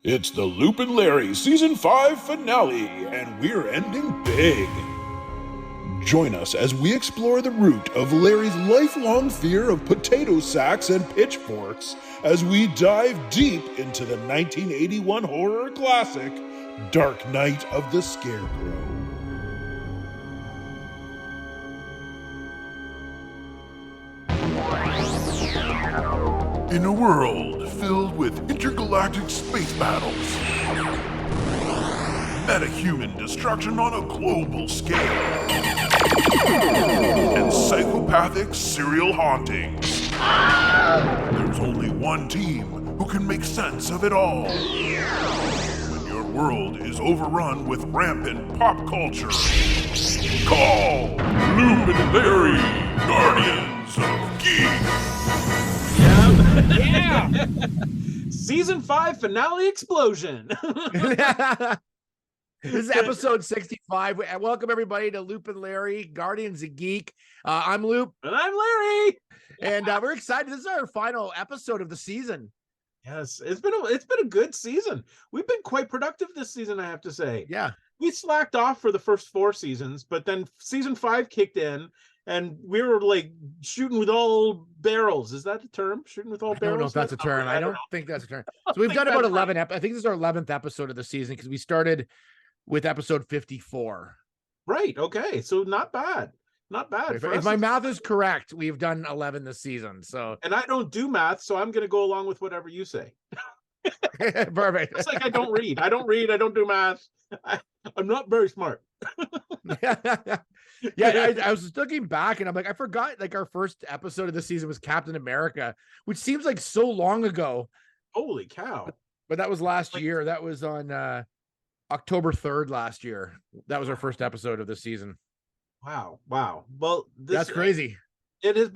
It's the Loop and Larry Season 5 finale, and we're ending big. Join us as we explore the root of Larry's lifelong fear of potato sacks and pitchforks as we dive deep into the 1981 horror classic, Dark Night of the Scarecrow. In a world filled with intergalactic space battles, metahuman destruction on a global scale, and psychopathic serial hauntings, there's only one team who can make sense of it all. When your world is overrun with rampant pop culture, call Loop and Larry, Guardians of Geek. Yeah. Season 5 finale explosion. This is episode 65. Welcome everybody to Loop and Larry, Guardians of Geek. I'm Loop. And I'm Larry. And we're excited. This is our final episode of the season. Yes, it's been a good season. We've been quite productive this season, I have to say. Yeah. We slacked off for the first 4 seasons, but then season 5 kicked in and we were like shooting with all barrels. Is that the term? Shooting with all barrels? I don't know if that's a term. I don't think that's a term. So we've done about 11 I think this is our 11th episode of the season because we started with episode 54. Right. Okay. So not bad. Not bad. If my math is correct, we've done 11 this season. So, and I don't do math, so I'm going to go along with whatever you say. Perfect. It's like I don't read. I don't do math. I'm not very smart. Yeah, I was looking back and I'm like, I forgot like our first episode of the season was Captain America, which seems like so long ago. Holy cow. But that was last year. That was on October 3rd last year. That was our first episode of the season. Wow. Well, that's crazy. It has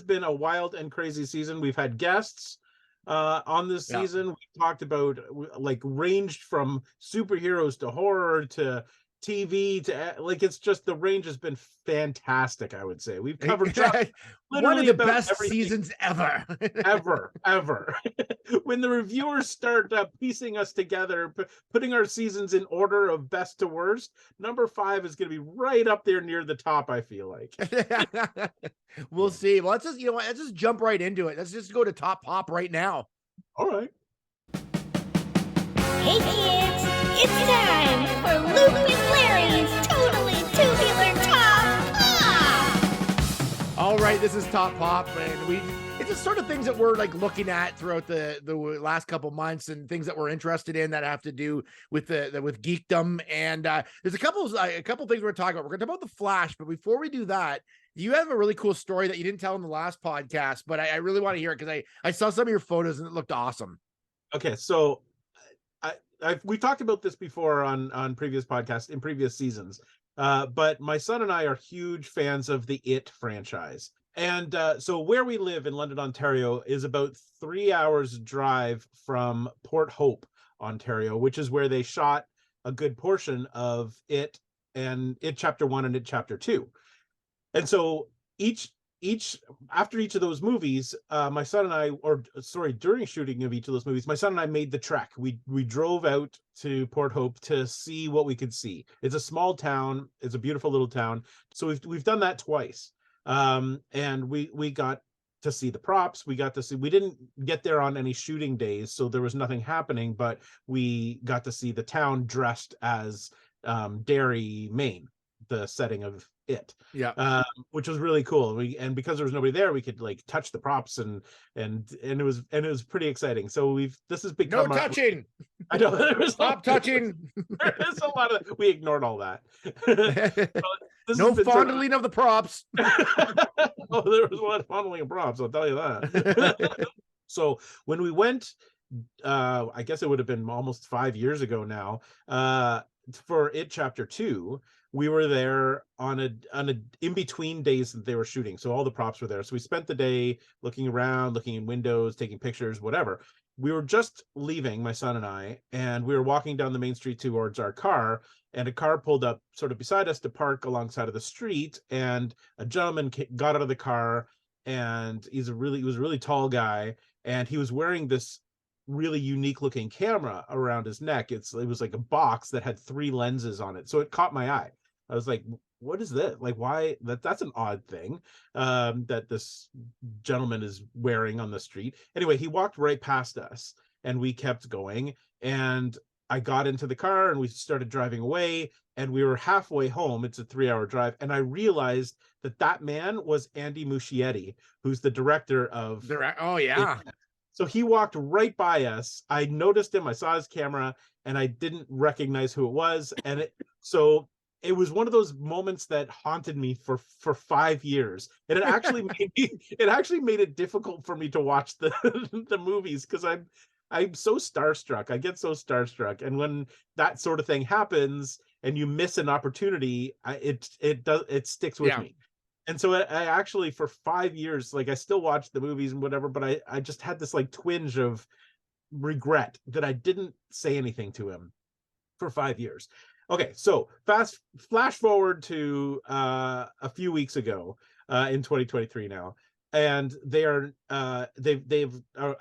been a wild and crazy season. We've had guests on this season. We talked about like ranged from superheroes to horror to TV to like it's just the range has been fantastic. I would say we've covered one of the best seasons ever. ever. When the reviewers start piecing us together, putting our seasons in order of best to worst, number 5 is going to be right up there near the top. I feel like we'll see. Well, let's just jump right into it. Let's just go to top pop right now. All right. Hey kids, it's time for Loop and Larry's Totally Tubular Top Pop! All right, this is Top Pop, and it's the sort of things that we're like looking at throughout the last couple months and things that we're interested in that have to do with with geekdom. And there's a couple things we're talking about. We're going to talk about The Flash, but before we do that, you have a really cool story that you didn't tell in the last podcast, but I really want to hear it because I saw some of your photos and it looked awesome. Okay, so we talked about this before on previous podcasts in previous seasons, but my son and I are huge fans of the It franchise. And so where we live in London, Ontario is about 3 hours drive from Port Hope, Ontario, which is where they shot a good portion of It and It Chapter 1 and It Chapter 2. And so after each of those movies, my son and I, during shooting of each of those movies, my son and I made the trek. We drove out to Port Hope to see what we could see. It's a small town. It's a beautiful little town. So we've done that twice. And we got to see the props. We didn't get there on any shooting days, so there was nothing happening, but we got to see the town dressed as Derry, Maine, the setting of It, which was really cool. And because there was nobody there, we could like touch the props and it was pretty exciting. So this has become no touching. I know there was stop touching. There's a lot of we ignored all that. No fondling of the props. Oh, there was a lot of fondling of props, I'll tell you that. So when we went, I guess it would have been almost 5 years ago now, for It Chapter 2, we were there on a in between days that they were shooting. So all the props were there. So we spent the day looking around, looking in windows, taking pictures, whatever. We were just leaving, my son and I, and we were walking down the main street towards our car, and a car pulled up sort of beside us to park alongside of the street, and a gentleman got out of the car, and he was a really tall guy, and he was wearing this really unique looking camera around his neck. It was like a box that had 3 lenses on it. So it caught my eye. I was like, what is this? Like, why that's an odd thing that this gentleman is wearing on the street. Anyway, he walked right past us and we kept going. And I got into the car and we started driving away, and we were halfway home. It's a 3-hour drive. And I realized that man was Andy Muschietti, who's the director of. Oh, yeah. So he walked right by us. I noticed him. I saw his camera and I didn't recognize who it was. And so it was one of those moments that haunted me for 5 years. And it actually made it difficult for me to watch the the movies, because I'm so starstruck. I get so starstruck. And when that sort of thing happens and you miss an opportunity, it sticks with me. And so I actually, for 5 years, like, I still watch the movies and whatever, but I just had this like twinge of regret that I didn't say anything to him for 5 years. Okay, so flash forward to a few weeks ago, in 2023 now, and they've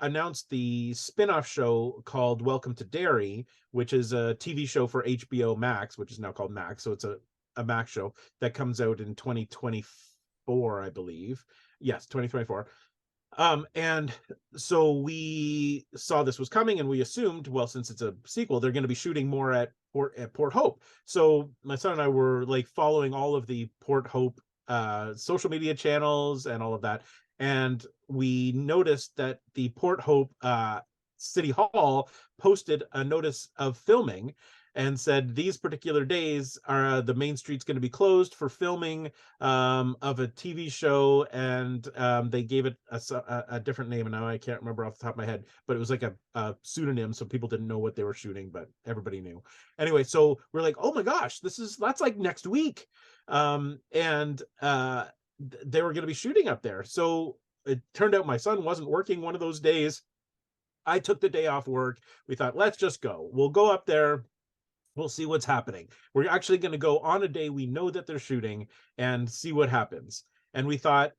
announced the spin-off show called Welcome to Derry, which is a TV show for HBO Max, which is now called Max. So it's a Max show that comes out in 2024, I believe. Yes, 2024. And so we saw this was coming, and we assumed, well, since it's a sequel, they're going to be shooting more at Port Hope. So my son and I were like following all of the Port Hope social media channels and all of that, and we noticed that the Port Hope City Hall posted a notice of filming and said these particular days are the main street's going to be closed for filming of a TV show, and they gave it a different name, and now I can't remember off the top of my head, but it was like a pseudonym, so people didn't know what they were shooting, but everybody knew. Anyway, so we're like, oh my gosh, that's like next week, and they were going to be shooting up there. So it turned out my son wasn't working one of those days. I took the day off work. We thought, let's just go. We'll go up there. We'll see what's happening. We're actually going to go on a day we know that they're shooting and see what happens. And we thought,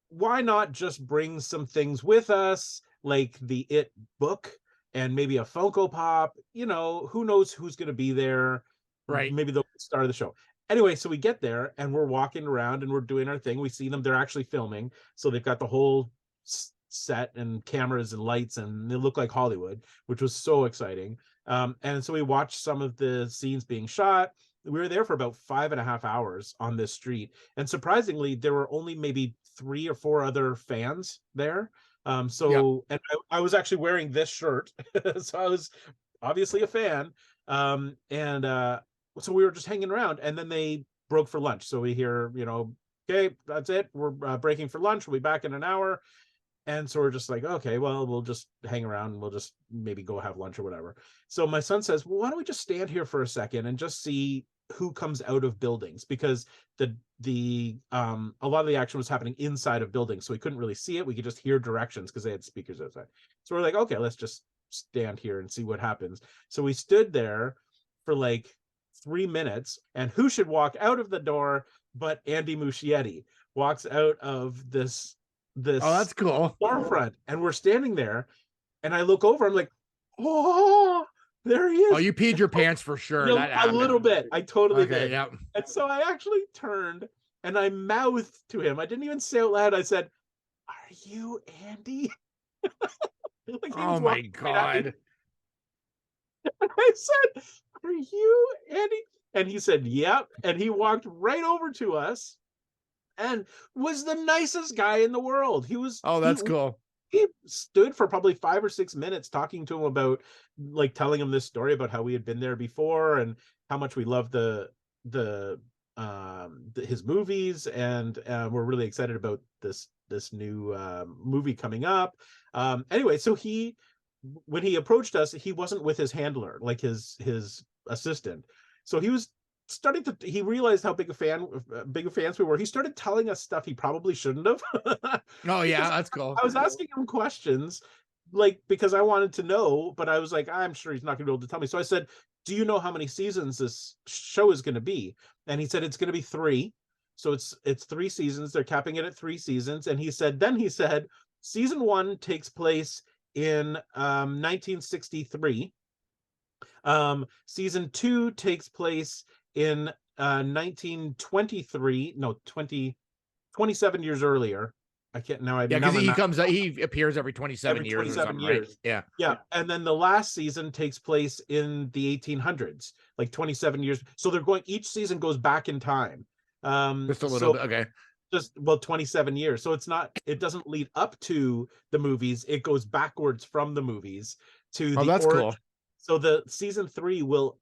why not just bring some things with us, like the It book and maybe a Funko Pop? You know, who knows who's going to be there? Right. Maybe the star of the show. Anyway, so we get there and we're walking around and we're doing our thing. We see them. They're actually filming. So they've got the whole set and cameras and lights, and they look like Hollywood, which was so exciting. And so we watched some of the scenes being shot. We were there for about 5.5 hours on this street, and surprisingly, there were only maybe 3 or 4 other fans there. And I was actually wearing this shirt, so I was obviously a fan. So we were just hanging around, and then they broke for lunch. So we hear, okay, that's it. We're breaking for lunch. We'll be back in an hour. And so we're just like, okay, well, we'll just hang around and we'll just maybe go have lunch or whatever. So my son says, well, why don't we just stand here for a second and just see who comes out of buildings? Because a lot of the action was happening inside of buildings, so we couldn't really see it. We could just hear directions because they had speakers outside. So we're like, okay, let's just stand here and see what happens. So we stood there for like 3 minutes, and who should walk out of the door but Andy Muschietti walks out of this Oh, that's cool. storefront, and we're standing there, and I look over, I'm like, oh, there he is. Oh, you peed your pants for sure. A little bit. I totally did. Yeah. And so I actually turned and I mouthed to him. I didn't even say out loud. I said, are you Andy? Like, oh my God. And I said, are you Andy? And he said, yep. And he walked right over to us and was the nicest guy in the world. Oh, that's cool. He stood for probably 5 or 6 minutes talking to him about, like, telling him this story about how we had been there before and how much we loved his movies, and we're really excited about this new movie coming up. Anyway, so when he approached us, he wasn't with his handler, like his assistant. So he was he realized how big fans we were. He started telling us stuff he probably shouldn't have. Oh yeah, that's cool. I was asking him questions, like, because I wanted to know, but I was like, I'm sure he's not gonna be able to tell me. So I said, do you know how many seasons this show is going to be? And he said, it's going to be 3. So it's 3 seasons. They're capping it at 3 seasons. And he said, season 1 takes place in 1963. Season 2 takes place in 1923. No, 27 years earlier. I can't now. Yeah, because he appears every 27 years or something, years. right? Yeah. Yeah. And then the last season takes place in the 1800s, like 27 years. So they're going, each season goes back in time. Just a little bit. Okay. Just 27 years. So it doesn't lead up to the movies. It goes backwards from the movies to the that's origin. cool. So the season 3 will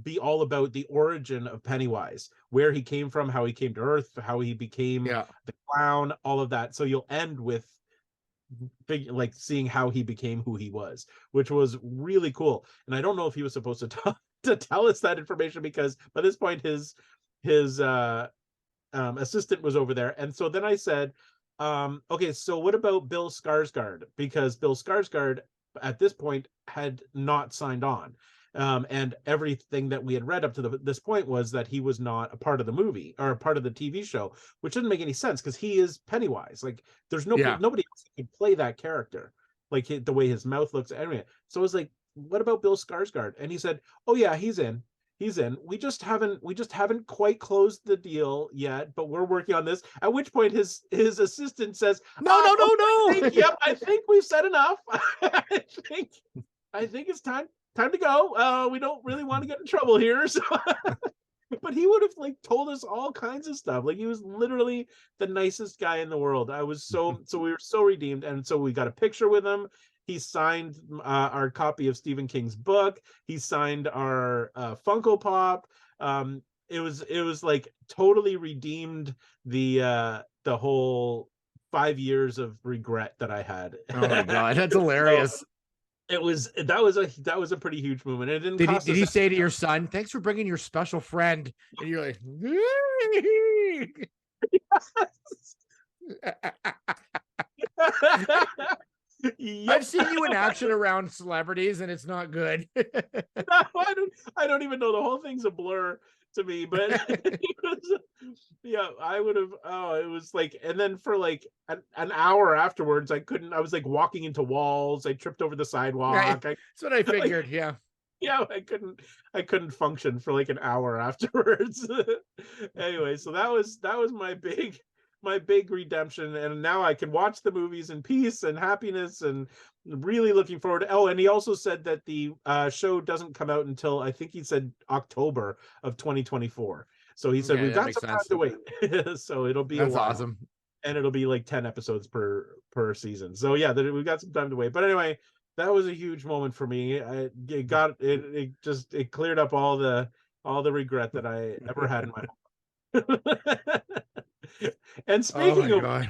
be all about the origin of Pennywise, where he came from, how he came to Earth, how he became the clown, all of that. So you'll end with like seeing how he became who he was, which was really cool. And I don't know if he was supposed to tell us that information, because by this point his assistant was over there. And so then I said, okay, so what about Bill Skarsgård? Because Bill Skarsgård at this point had not signed on. And everything that we had read up to this point was that he was not a part of the movie or a part of the TV show, which didn't make any sense because he is Pennywise. Like there's nobody else who could play that character, like the way his mouth looks. Anyway, so I was like, what about Bill Skarsgård? And he said, oh yeah, he's in. We just haven't quite closed the deal yet, but we're working on this. At which point his assistant says, no. I think we've said enough. I think it's time to go. We don't really want to get in trouble here. So but he would have like told us all kinds of stuff. Like he was literally the nicest guy in the world. I was so we were so redeemed. And so we got a picture with him. He signed our copy of Stephen King's book. He signed our Funko Pop. It was like totally redeemed the whole 5 years of regret that I had. Oh my God, that's hilarious. So, that was a pretty huge movement. It didn't. Did he say to your son, "Thanks for bringing your special friend"? And you're like, I've seen you in action around celebrities, and it's not good. No, I don't even know. The whole thing's a blur to me, but I would have. Oh, it was like, and then for like an hour afterwards, I was like walking into walls. I tripped over the sidewalk. Right. That's what I figured. Like, yeah, I couldn't function for like an hour afterwards. Anyway, so that was my big redemption, and now I can watch the movies in peace and happiness, and really looking forward to. Oh, and he also said that the show doesn't come out until, I think he said, October of 2024. So he said we've got some time to wait. So it'll be that's awesome, and it'll be like 10 episodes per season. So yeah, we've got some time to wait. But anyway, that was a huge moment for me. It cleared up all the regret that I ever had in my life. And speaking of,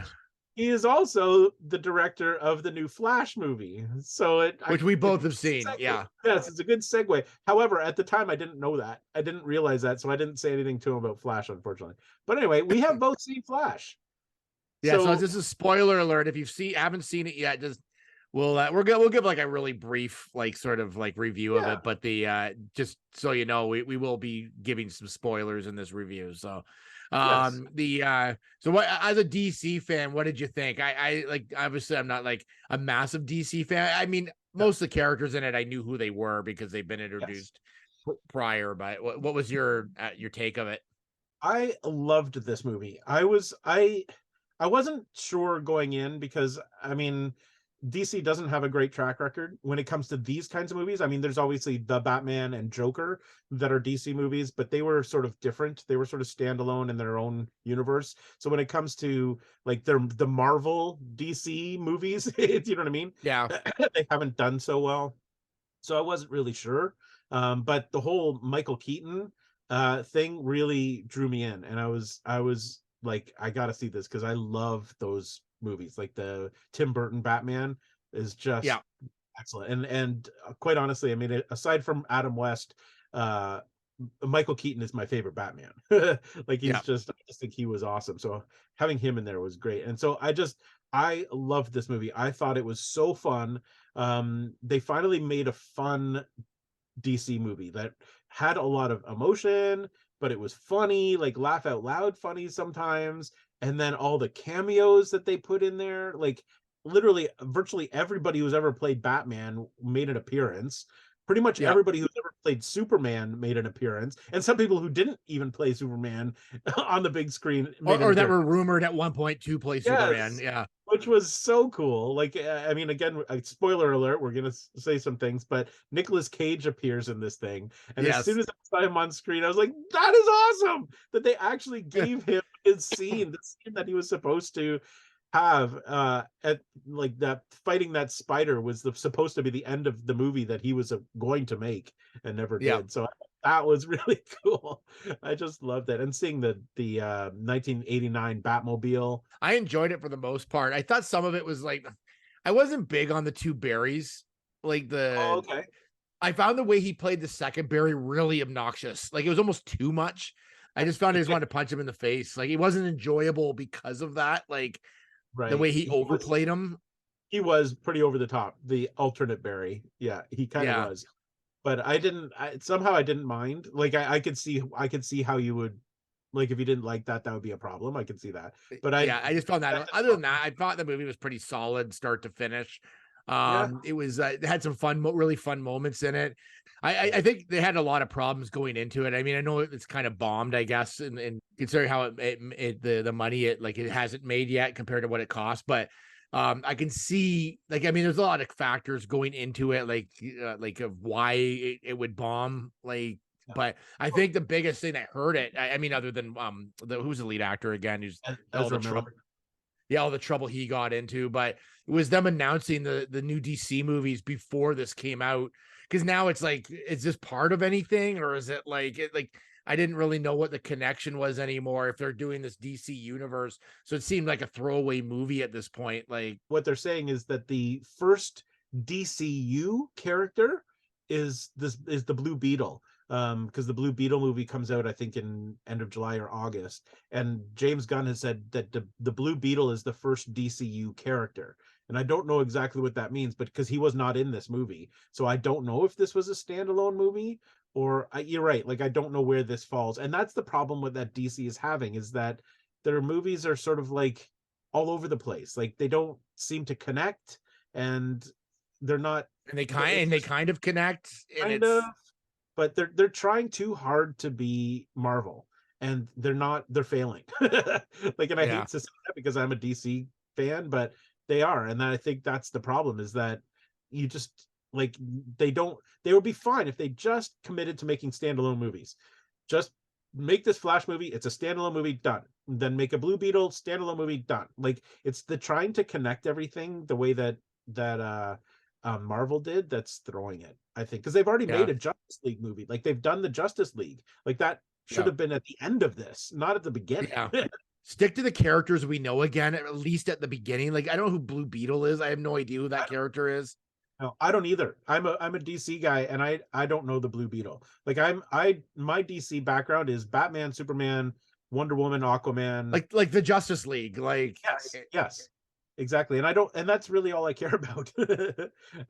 he is also the director of the new Flash movie. So which we both have seen. Yeah. Yes, it's a good segue. However, at the time I didn't know that. I didn't realize that, so I didn't say anything to him about Flash, unfortunately. But anyway, we have both seen Flash. Yeah, so this is a spoiler alert. If you haven't seen it yet, just we'll give like a really brief like sort of like review of it, but the just so you know, we will be giving some spoilers in this review. So so what, as a DC fan, what did you think? I like, obviously I'm not like a massive DC fan. I mean, most of the characters in it I knew who they were because they've been introduced prior, but what was your take of it? I loved this movie. I wasn't sure going in because, I mean, DC doesn't have a great track record when it comes to these kinds of movies. I mean, there's obviously the Batman and Joker that are DC movies, but they were sort of different. They were sort of standalone in their own universe. So when it comes to like the Marvel DC movies, you know what I mean? Yeah. They haven't done so well. So I wasn't really sure. But the whole Michael Keaton thing really drew me in. And I was like, I got to see this because I love those movies. Like the Tim Burton Batman is just excellent, and quite honestly, I mean, aside from Adam West, Michael Keaton is my favorite Batman. Like I just think he was awesome, so having him in there was great. And so I loved this movie. I thought it was so fun. They finally made a fun DC movie that had a lot of emotion, but it was funny, like laugh out loud funny sometimes. And then all the cameos that they put in there, like literally virtually everybody who's ever played Batman made an appearance. Pretty much Yeah. everybody who's ever played Superman made an appearance, and some people who didn't even play Superman on the big screen made an Or that appearance. were rumored at one point to play Superman. Yes, Yeah. which was so cool. Like, I mean, again, spoiler alert, we're gonna say some things, but Nicolas Cage appears in this thing, and as Yes. soon as I saw him on screen, I was like, "That is awesome!" That they actually gave him his scene, the scene that he was supposed to have at like that fighting that spider was supposed to be the end of the movie that he was going to make and never Yeah. did. So that was really cool. I just loved it. And seeing the 1989 Batmobile. I enjoyed it for the most part. I thought some of it was like, I wasn't big on the two Barrys. Like Oh, okay. I found the way he played the second Barry really obnoxious. Like it was almost too much. I just found I just wanted to punch him in the face. Like he wasn't enjoyable because of that. Like Right. the way he overplayed him. He was pretty over the top. The alternate Barry. Yeah, he kind of was. But I didn't mind. Like I could see how you would, like, if you didn't like that would be a problem. I could see that. But I just found that other than that, I thought the movie was pretty solid start to finish. It was it had some really fun moments in it. I think they had a lot of problems going into it. I mean, I know it's kind of bombed, I guess, and considering how the money it hasn't made yet compared to what it cost, but I can see, like, I mean, there's a lot of factors going into it, like of why it would bomb, like. But I think the biggest thing that hurt it, I mean, other than who's the lead actor again, who's all the trouble, all the trouble he got into, but it was them announcing the new DC movies before this came out. Because now it's like, is this part of anything, or is it like I didn't really know what the connection was anymore if they're doing this DC universe. So it seemed like a throwaway movie at this point. Like what they're saying is that the first DCU character is the Blue Beetle. Because the Blue Beetle movie comes out, I think, in end of July or August, and James Gunn has said that the Blue Beetle is the first DCU character, and I don't know exactly what that means, but because he was not in this movie, so I don't know if this was a standalone movie or you're right, like I don't know where this falls, and that's the problem with that DC is having, is that their movies are sort of like all over the place, like they don't seem to connect, and they're not, and they kind of connect, and but they're trying too hard to be Marvel, and they're failing. Like, and I hate to say that because I'm a DC fan, but they are, and I think that's the problem, is that you just, like, they would be fine if they just committed to making standalone movies. Just make this Flash movie, it's a standalone movie, done. Then make a Blue Beetle standalone movie, done. Like, it's the trying to connect everything the way that Marvel did that's throwing it, I think, because they've already made a Justice League movie. Like, they've done the Justice League, like that should have been at the end of this, not at the beginning. Stick to the characters we know again, at least at the beginning. Like, I don't know who Blue Beetle is. I have no idea who that character is. No, I don't either. I'm a DC guy, and I don't know the Blue Beetle. Like, my DC background is Batman, Superman, Wonder Woman, Aquaman, like the Justice League. Like, yes. Exactly. And that's really all I care about.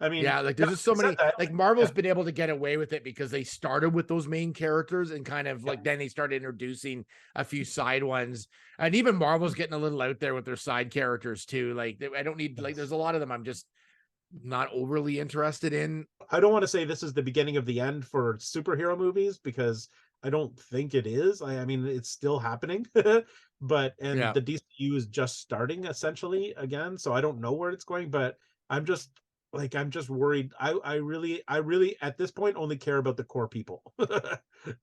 I mean, like there's just so many, like Marvel's been able to get away with it because they started with those main characters and kind of like, then they started introducing a few side ones, and even Marvel's getting a little out there with their side characters too. Like, I don't need, like, there's a lot of them I'm just not overly interested in. I don't want to say this is the beginning of the end for superhero movies, because I don't think it is. I mean, it's still happening. But the DCU is just starting essentially again, so I don't know where it's going, but I'm just worried. I really at this point only care about the core people.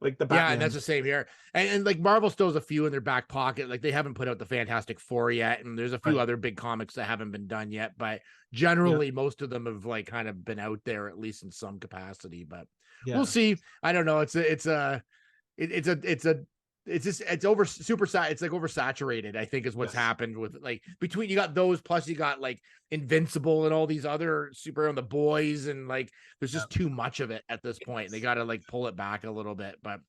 Like the Batman. And that's the same here. And like Marvel still has a few in their back pocket. Like, they haven't put out the Fantastic Four yet, and there's a few other big comics that haven't been done yet, but generally most of them have like kind of been out there at least in some capacity. But we'll see. I don't know. It's oversaturated, I think, is what's happened with, like, between, you got those, plus you got like Invincible and all these other superhero and The Boys, and like there's just too much of it at this point. They got to like pull it back a little bit, but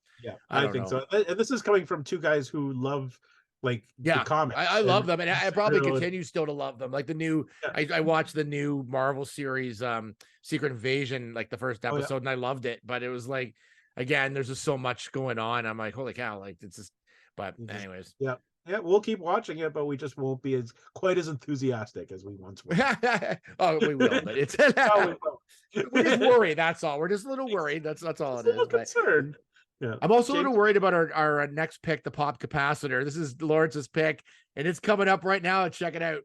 I think so. And this is coming from two guys who love the comics. I love them, and I probably continue still to love them. Like the new, I watched the new Marvel series, Secret Invasion, like the first episode, and I loved it, but it was like, again, there's just so much going on. I'm like, holy cow, like it's just, but anyways. Yeah, we'll keep watching it, but we just won't be quite as enthusiastic as we once were. Oh, we will, but it's No, we we're just won't. worried. That's all. We're just a little worried. That's all Just it a little is. But concerned. Yeah. I'm also a little James? worried about our next pick, the pop capacitor. This is Lawrence's pick, and it's coming up right now. Check it out.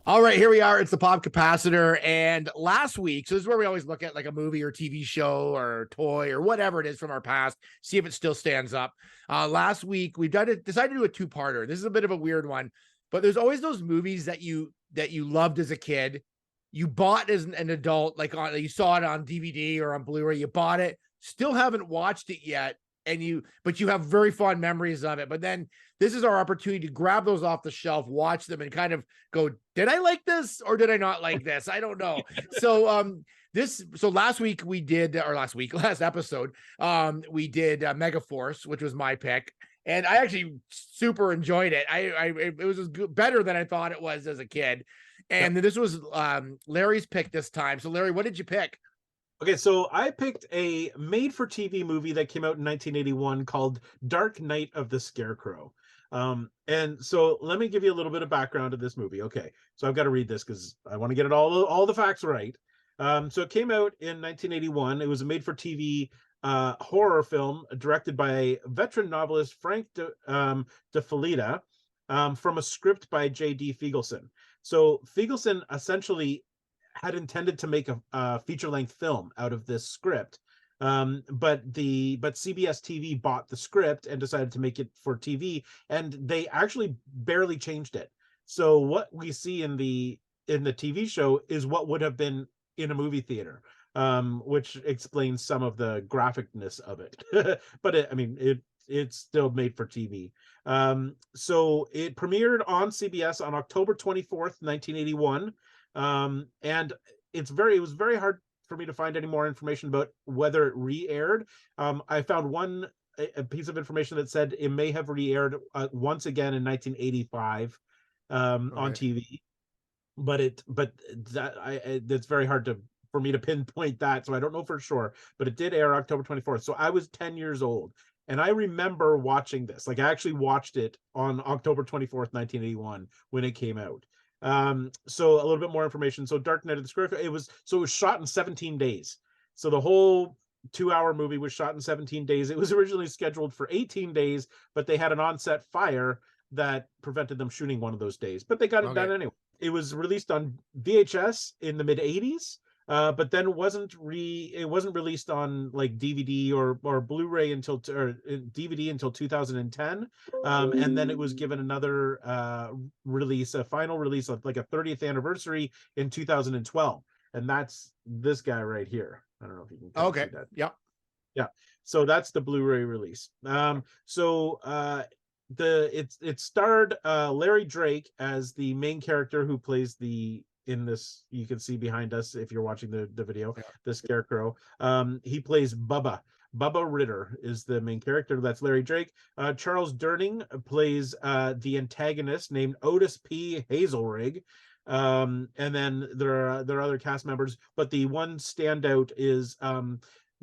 All right, here we are. It's the pop capacitor. And last week, so this is where we always look at like a movie or TV show or toy or whatever it is from our past, see if it still stands up. Last week, we decided to do a two-parter. This is a bit of a weird one, but there's always those movies that you loved as a kid, you bought as an adult, like you saw it on DVD or on Blu-ray, you bought it, still haven't watched it yet, but you have very fond memories of it. But then this is our opportunity to grab those off the shelf, watch them, and kind of go, did I like this or did I not like this? I don't know. So last episode, we did Megaforce, which was my pick. And I actually super enjoyed it. It was better than I thought it was as a kid. And This was Larry's pick this time. So Larry, what did you pick? Okay, so I picked a made-for-TV movie that came out in 1981 called Dark Night of the Scarecrow. And so let me give you a little bit of background of this movie. Okay, so I've got to read this because I want to get it all the facts right. So it came out in 1981. It was a made-for-TV horror film directed by veteran novelist Frank de Felitta from a script by J.D. Feigelson. So Feigelson essentially had intended to make a feature-length film out of this script, but CBS TV bought the script and decided to make it for TV, and they actually barely changed it. So what we see in the TV show is what would have been in a movie theater, which explains some of the graphicness of it. But it's still made for TV. So it premiered on CBS on October 24th, 1981. And it was very hard for me to find any more information about whether it re-aired. I found a piece of information that said it may have re-aired once again in 1985 on TV, but it's very hard for me to pinpoint that, so I don't know for sure. But it did air October 24th, so I was 10 years old, and I remember watching this. Like, I actually watched it on October 24th, 1981 when it came out. So a little bit more information. So Dark Knight of the Scarecrow, it was shot in 17 days. So the whole 2-hour movie was shot in 17 days. It was originally scheduled for 18 days, but they had an onset fire that prevented them shooting one of those days, but they got it done anyway. It was released on VHS in the mid 80s. But then it wasn't released on like DVD or Blu-ray until DVD until 2010, and then it was given another a final release of like a 30th anniversary in 2012, and that's this guy right here. I don't know if you can see that. Yeah. So that's the Blu-ray release. It starred Larry Drake as the main character who plays in this, you can see behind us if you're watching the video, the Scarecrow. He plays Bubba Ritter is the main character. That's Larry Drake. Charles Durning plays the antagonist named Otis P. Hazelrig. And then there are other cast members, but the one standout is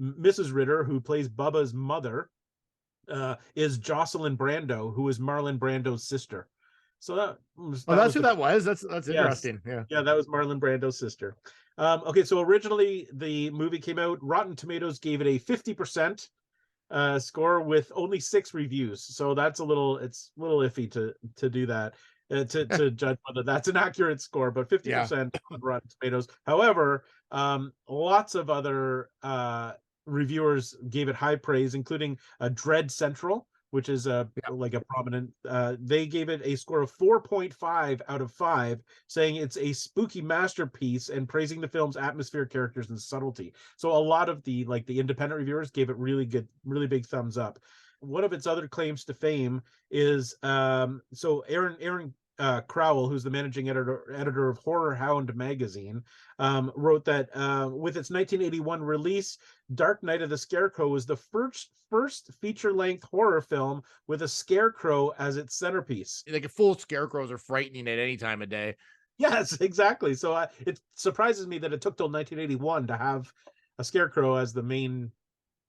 Mrs. Ritter, who plays Bubba's mother, is Jocelyn Brando, who is Marlon Brando's sister. So that's who that was. That's interesting. Yeah, that was Marlon Brando's sister. Okay, so originally the movie came out. Rotten Tomatoes gave it a 50% score with only 6 reviews. So it's a little iffy to do that, to judge whether that's an accurate score. But 50% on Rotten Tomatoes. However, lots of other reviewers gave it high praise, including Dread Central, which is like a prominent, they gave it a score of 4.5 out of 5, saying it's a spooky masterpiece and praising the film's atmosphere, characters, and subtlety. So a lot of the independent reviewers gave it really big thumbs up. One of its other claims to fame is, so Aaron Crowell, who's the managing editor of Horror Hound magazine, wrote that with its 1981 release, Dark Night of the Scarecrow was the first feature-length horror film with a scarecrow as its centerpiece. Like full scarecrows are frightening at any time of day. Yes, exactly. So it surprises me that it took till 1981 to have a scarecrow as the main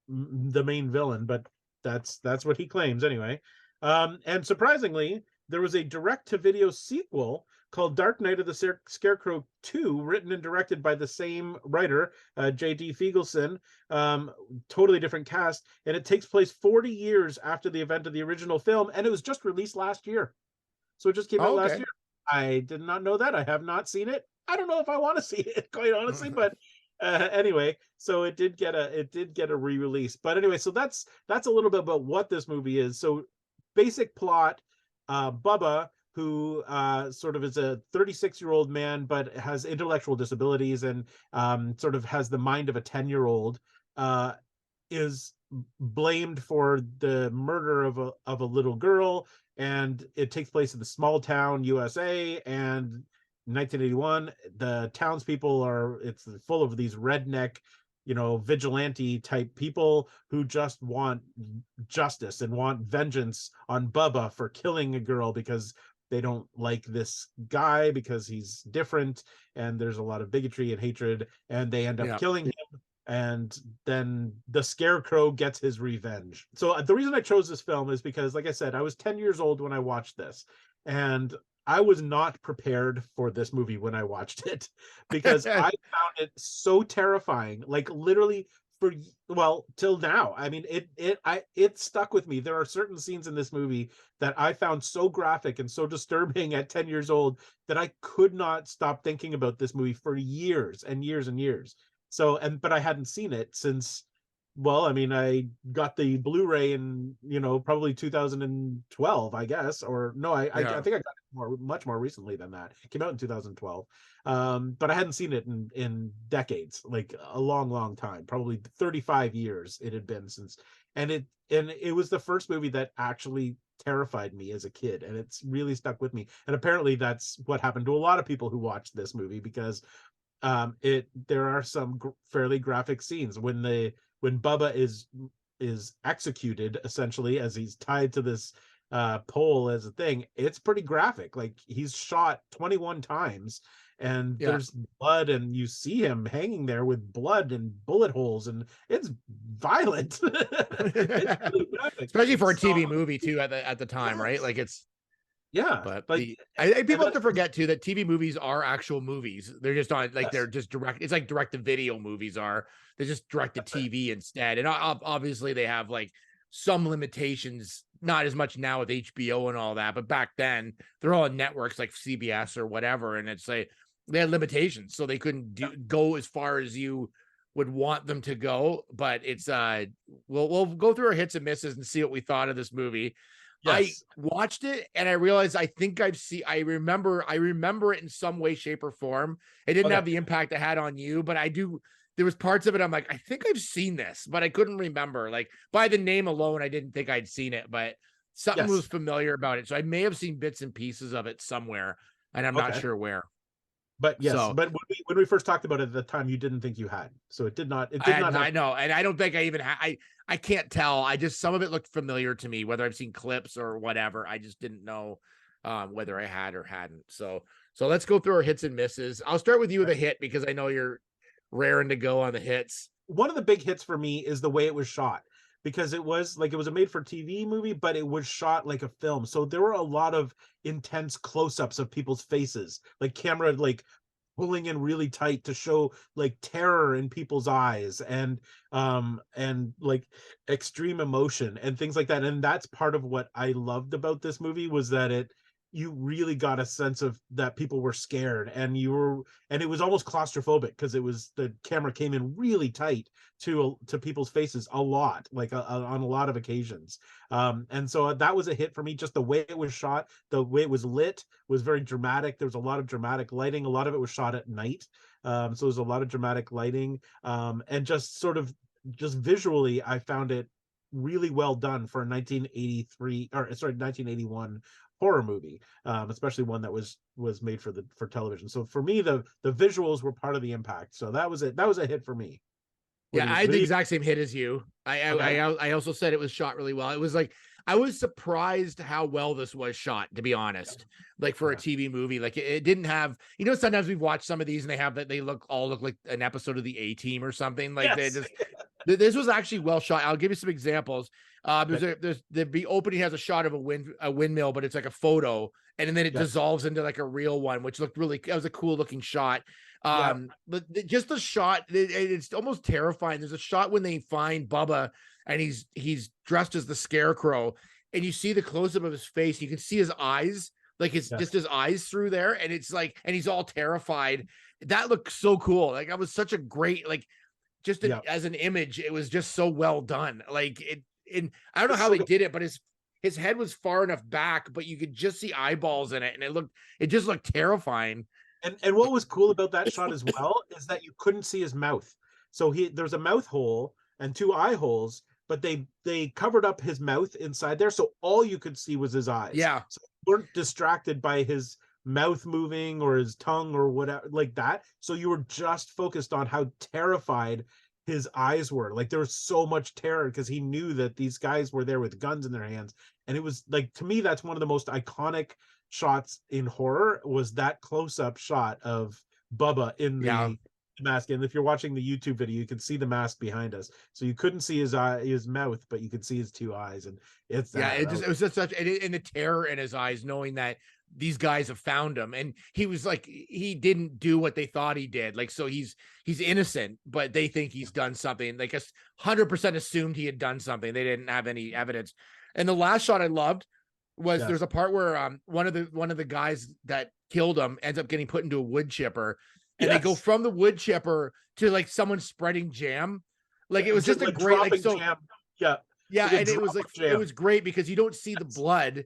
villain, but that's what he claims anyway. And surprisingly, there was a direct-to-video sequel called Dark Night of the Scarecrow 2, written and directed by the same writer, J.D. Feigelson. Totally different cast, and it takes place 40 years after the event of the original film, and it was just released last year. So it just came out last year. I did not know that. I have not seen it. I don't know if I want to see it, quite honestly, but anyway, so it did get a re-release. But anyway, so that's a little bit about what this movie is. So basic plot, Bubba, who sort of is a 36-year-old man but has intellectual disabilities and sort of has the mind of a 10-year-old, is blamed for the murder of a little girl, and it takes place in the small town USA. And 1981, the townspeople it's full of these redneck, vigilante type people who just want justice and want vengeance on Bubba for killing a girl because they don't like this guy because he's different, and there's a lot of bigotry and hatred, and they end up killing him. And then the Scarecrow gets his revenge. So the reason I chose this film is because, like I said, I was 10 years old when I watched this, and I was not prepared for this movie when I watched it, because I found it so terrifying, like literally till now. I mean, it stuck with me. There are certain scenes in this movie that I found so graphic and so disturbing at 10 years old that I could not stop thinking about this movie for years and years and years. So, but I hadn't seen it since, well, I mean, I got the Blu-ray in, probably 2012, I guess, or no, I think I got it much more recently than that. It came out in 2012. But I hadn't seen it in decades, like a long, long time, probably 35 years it had been since. And it was the first movie that actually terrified me as a kid, and it's really stuck with me. And apparently that's what happened to a lot of people who watched this movie, because there are some fairly graphic scenes when Bubba is executed, essentially, as he's tied to this pole as a thing. It's pretty graphic. Like, he's shot 21 times, and there's blood, and you see him hanging there with blood and bullet holes, and it's violent. It's really graphic. Especially for a TV movie too at the time, right? Like, it's but people have to forget too that TV movies are actual movies. They're just not like they're just direct. It's like direct to video movies are. They're just direct to TV instead. And obviously they have like some limitations, not as much now with HBO and all that, but back then they're all on networks like CBS or whatever. And it's like they had limitations, so they couldn't go as far as you would want them to go. But it's we'll go through our hits and misses and see what we thought of this movie. Yes. I watched it and I realized I remember it in some way, shape, or form. It didn't have the impact it had on you, but there was parts of it I'm like, I think I've seen this, but I couldn't remember. Like, by the name alone, I didn't think I'd seen it, but something was familiar about it. So I may have seen bits and pieces of it somewhere, and I'm not sure where. But yes, but when we first talked about it at the time, you didn't think you had. So it did not. I know, and I don't think I even I can't tell. Some of it looked familiar to me, whether I've seen clips or whatever. I just didn't know whether I had or hadn't. So let's go through our hits and misses. I'll start with you with a hit, because I know you're raring to go on the hits. One of the big hits for me is the way it was shot, because it was a made for TV movie, but it was shot like a film. So there were a lot of intense close-ups of people's faces, like camera like pulling in really tight to show like terror in people's eyes, and like extreme emotion and things like that. And that's part of what I loved about this movie, was that you really got a sense of that people were scared, and it was almost claustrophobic, because the camera came in really tight to people's faces a lot, like on a lot of occasions. And so that was a hit for me. Just the way it was shot, the way it was lit was very dramatic. There was a lot of dramatic lighting. A lot of it was shot at night. So there's a lot of dramatic lighting. And just visually, I found it really well done for a 1981 horror movie, especially one that was made for television. So for me, the visuals were part of the impact. So that was it. That was a hit for me. Yeah, I had the exact same hit as you. Okay. I also said it was shot really well. It was like I was surprised how well this was shot, to be honest. Like for a TV movie, like it didn't have, sometimes we've watched some of these and they have that they look like an episode of the A-Team or something. Like they just this was actually well shot. I'll give you some examples. There's the opening has a shot of a windmill, but it's like a photo, and then it dissolves into like a real one, which looked it was a cool looking shot. But just the shot, it's almost terrifying. There's a shot when they find Bubba and he's dressed as the Scarecrow, and you see the close-up of his face. You can see his eyes, like it's just his eyes through there, and it's like, and he's all terrified. That looked so cool. Like that was such a great, like just as an image, it was just so well done. Like and I don't know how they did it, but his head was far enough back, but you could just see eyeballs in it, and it just looked terrifying. And what was cool about that shot as well is that you couldn't see his mouth. So there's a mouth hole and 2 eye holes, but they covered up his mouth inside there, so all you could see was his eyes. Yeah. So you weren't distracted by his mouth moving or his tongue or whatever like that. So you were just focused on how terrified his eyes were. Like there was so much terror because he knew that these guys were there with guns in their hands. And it was like, to me, that's one of the most iconic shots in horror, was that close-up shot of Bubba in the mask. And if you're watching the YouTube video, you can see the mask behind us, so you couldn't see his mouth, but you could see his 2 eyes. And it was just such, and the terror in his eyes, knowing that these guys have found him, and he was like, he didn't do what they thought he did, like, so he's innocent, but they think he's done something. Like 100% assumed he had done something. They didn't have any evidence. And the last shot I loved was there's a part where one of the guys that killed him ends up getting put into a wood chipper, and they go from the wood chipper to like someone spreading jam. Like it was just a great, like, so jam. And it was like it was great because you don't see the blood,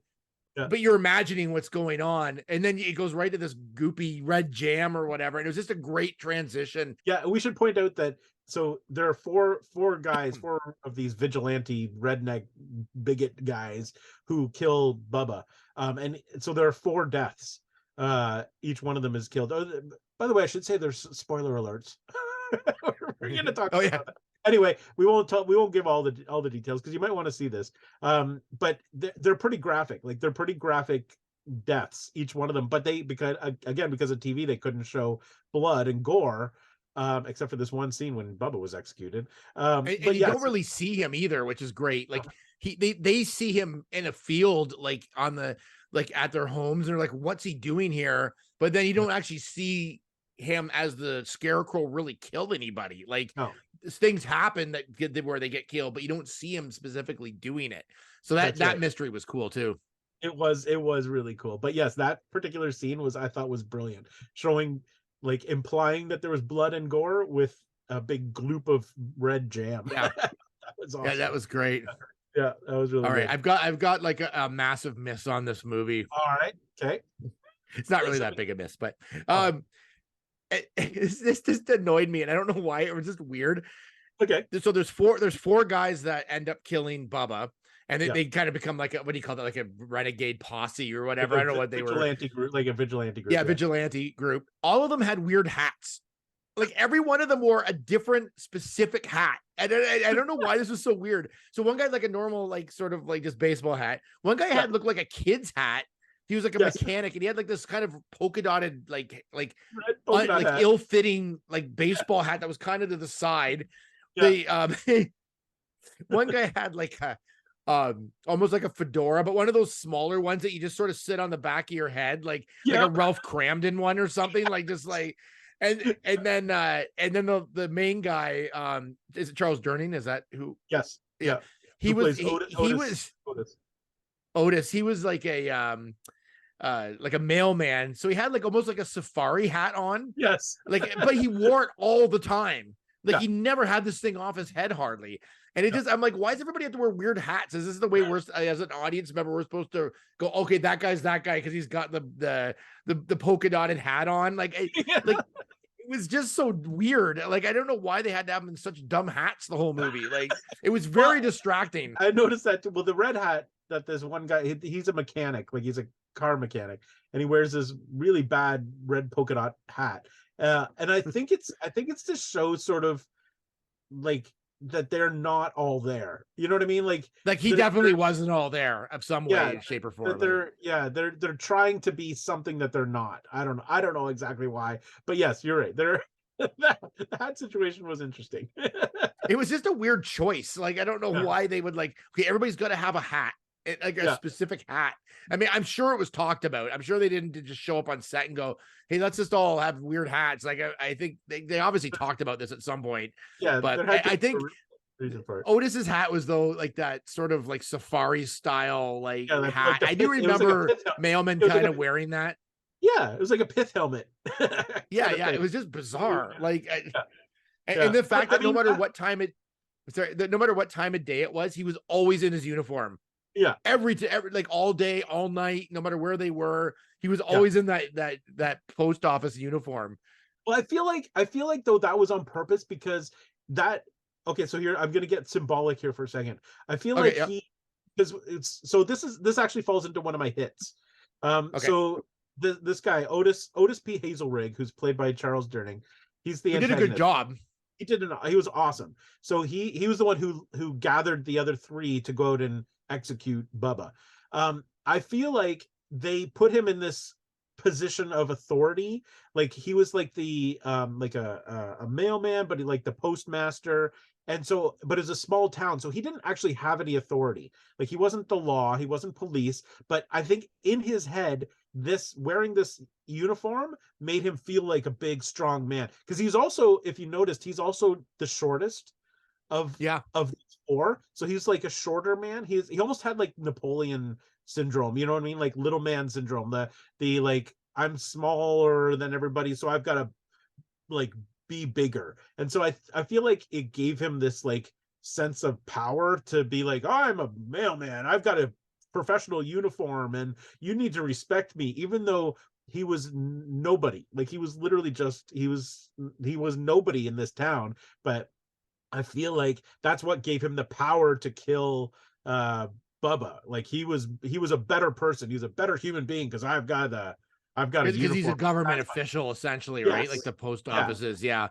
but you're imagining what's going on, and then it goes right to this goopy red jam or whatever, and it was just a great transition. Yeah, we should point out that so there are four guys, 4 of these vigilante redneck bigot guys who kill Bubba, and so there are 4 deaths. Each one of them is killed. By the way, I should say there's spoiler alerts. We're going to talk about that. Anyway, we won't give all the details because you might want to see this. But they're pretty graphic. Like they're pretty graphic deaths, each one of them. But because of TV, they couldn't show blood and gore, except for this one scene when Bubba was executed. And you don't really see him either, which is great. Like they see him in a field, like on the, like at their homes. They're like, what's he doing here? But then you don't actually see him as the Scarecrow really kill anybody. Like things happen where they get killed, but you don't see him specifically doing it. So that mystery was cool too. It was really cool. But yes, that particular scene I thought was brilliant, showing, like, implying that there was blood and gore with a big gloop of red jam. Yeah. That was awesome. Yeah, that was great. Yeah, that was really all right. good. I've got like a massive miss on this movie. All right. Okay. It's not really that big a miss, but this just annoyed me, and I don't know why. It was just weird. Okay. So there's 4 guys that end up killing Bubba, and they kind of become like what do you call that? Like a renegade posse or whatever. I don't know what they were. Vigilante group, like a vigilante group. Yeah, vigilante group. All of them had weird hats. Like every one of them wore a different specific hat. And I don't know why this was so weird. So one guy had like a normal, like sort of like just baseball hat. One guy had looked like a kid's hat. He was like a mechanic, and he had like this kind of polka dotted, like ill-fitting like baseball hat that was kind of to the side. Yeah. One guy had like a almost like a fedora, but one of those smaller ones that you just sort of sit on the back of your head, like a Ralph Cramden one or something, like just like. And then the main guy, is it Charles Durning? Is that who? Yes. Yeah. He was Otis. He was like a mailman. So he had like almost like a safari hat on. Yes. Like, but he wore it all the time. Like he never had this thing off his head hardly. And it just, I'm like, why does everybody have to wear weird hats? Is this the way we're, as an audience member, we're supposed to go, okay, that guy's that guy because he's got the polka dotted hat on? Like, like it was just so weird. Like, I don't know why they had to have him in such dumb hats the whole movie. Like, it was very distracting. I noticed that too. Well, the red hat that this one guy, he's a mechanic. Like he's a car mechanic, and he wears this really bad red polka dot hat. And I think it's to show sort of like that they're not all there. You know what I mean? Like he definitely wasn't all there of some way, shape, or form. They're trying to be something that they're not. I don't know exactly why, but yes, you're right. That situation was interesting. It was just a weird choice. Like, I don't know why they would like, okay, everybody's got to have a hat, like a specific hat. I mean, I'm sure it was talked about. I'm sure they didn't just show up on set and go, hey, let's just all have weird hats. Like, I think they obviously talked about this at some point. Yeah, but I think Otis's hat was though like that sort of like safari style hat. I do remember Mailman kind of wearing that. Yeah, it was like a pith helmet. Yeah, it was just bizarre. Like, and the fact that no matter what time of day it was, he was always in his uniform. Yeah, every like all day, all night, no matter where they were, he was always in that post office uniform. Well, I feel like though that was on purpose because that. Okay, so here I'm gonna get symbolic here for a second. I feel this actually falls into one of my hits. So this guy Otis P. Hazelrig, who's played by Charles Durning, he did a good job. He was awesome. So he was the one who gathered the other three to go out and execute Bubba. I feel like they put him in this position of authority. Like he was like the like a mailman, but he like the postmaster. And so, but it's a small town, so he didn't actually have any authority. Like he wasn't the law, he wasn't police, but I think in his head, wearing this uniform made him feel like a big, strong man. Because he's also, if you noticed, he's also the shortest of these four. So he's like a shorter man. He almost had like Napoleon syndrome, you know what I mean? Like little man syndrome. The like I'm smaller than everybody, so I've got to like be bigger. And so I feel like it gave him this like sense of power to be like, oh, I'm a mailman, I've got a professional uniform and you need to respect me, even though he was nobody. Like he was literally just he was nobody in this town. But I feel like that's what gave him the power to kill Bubba. Like he was a better person, he was a better human being because I've got because he's a government official essentially, right? Like the post offices. Yeah.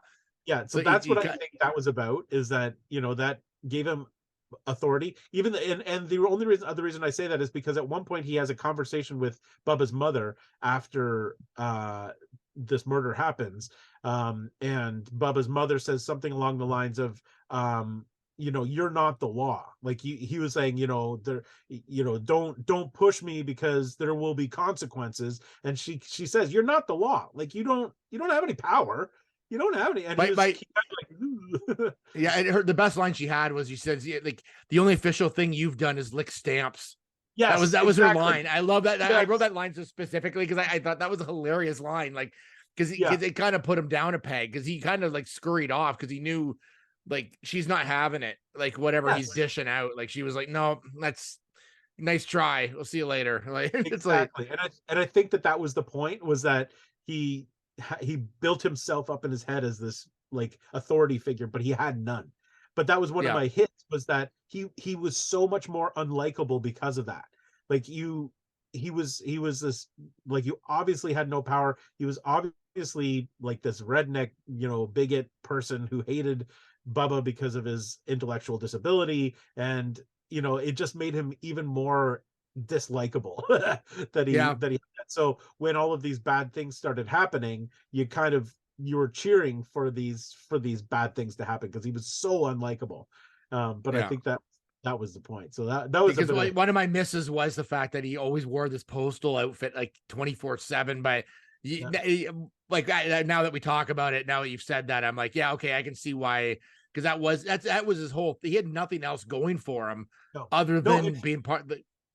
So that's what I think that was about, is that, you know, that gave him authority. Even and the other reason I say that is because at one point he has a conversation with Bubba's mother after this murder happens, and Bubba's mother says something along the lines of you know, you're not the law. Like he was saying, you know, don't push me because there will be consequences. And she says, you're not the law. Like you don't have any power. You don't have any. And yeah, and the best line she had was, she says, like, the only official thing you've done is lick stamps. Yes, that was her line. I love that. I wrote that line so specifically because I thought that was a hilarious line. Like, because it kind of put him down a peg, because he kind of like scurried off because he knew, like, she's not having it, like whatever he's dishing out. Like she was like, no, that's nice try, we'll see you later. Like exactly. It's like, and I think that was the point, was that he built himself up in his head as this like authority figure, but he had none. But that was one of my hits, was that he was so much more unlikable because of that. Like he was this, like, you obviously had no power. He was obviously like this redneck, you know, bigot person who hated Bubba because of his intellectual disability, and you know, it just made him even more dislikable that he so when all of these bad things started happening, you were cheering for these bad things to happen because he was so unlikable. But I think that was the point. So that was, because one of my misses was the fact that he always wore this postal outfit like 24/7. But like now that we talk about it, now that you've said that, I'm like, yeah, okay, I can see why. Because that was his whole. He had nothing else going for him other than